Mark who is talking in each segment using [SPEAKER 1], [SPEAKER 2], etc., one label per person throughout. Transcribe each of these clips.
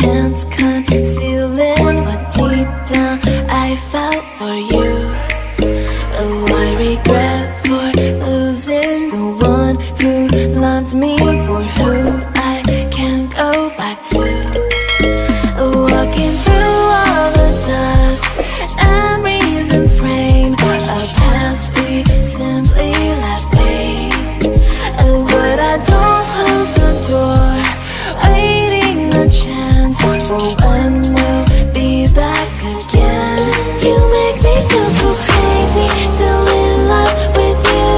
[SPEAKER 1] can't conceal it, but deep down I felt for you. Oh, I regret for losing the one who loved me, for who I can't go back to. Walking through all the dust and reason frame, a past we simply let fade. Oh, but I don't close the door, waiting the chance for when we'll be back again. You make me feel so crazy, still in love with you.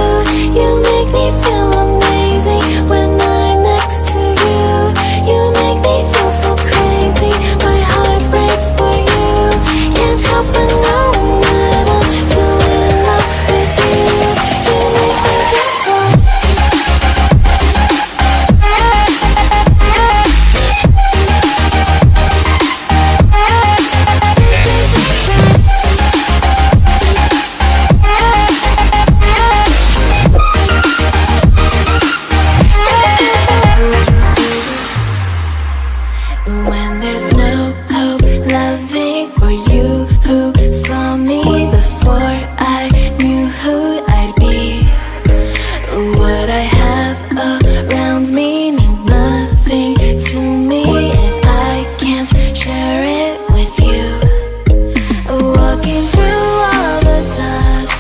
[SPEAKER 1] You make me feel amazing when I'm next to you. You make me feel so crazy, my heart breaks for you. Can't help but know that I'm still in love with you. You make me feel so. When there's no hope, loving for you who saw me before I knew who I'd be. What I have around me means nothing to me if I can't share it with you. Walking through all the dust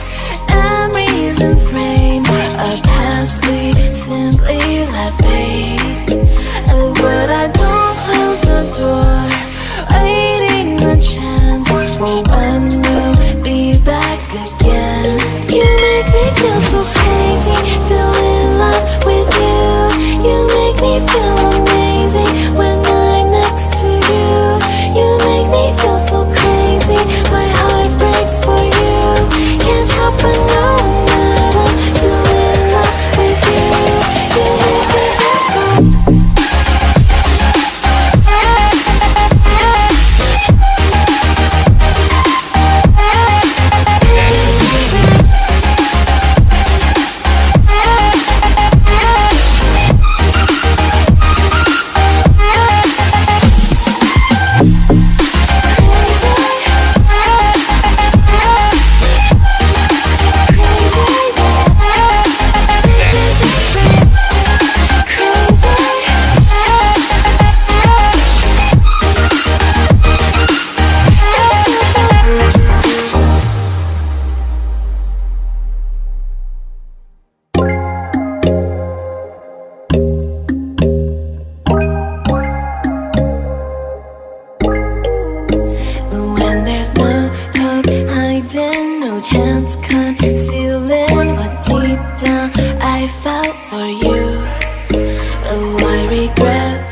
[SPEAKER 1] and reason frame, a past we simply let fade. But I don't close the door, waiting the chance for when we'll be back again. You make me feel so crazy, still in love with you. You make me feel amazing when I'm next to you. You make me feel so crazy, my heart breaks for you. Can't help but know that I'm still in love with you. You make me feel so. When there's no hope hiding, no chance concealing what deep down I felt for you. Oh, I regret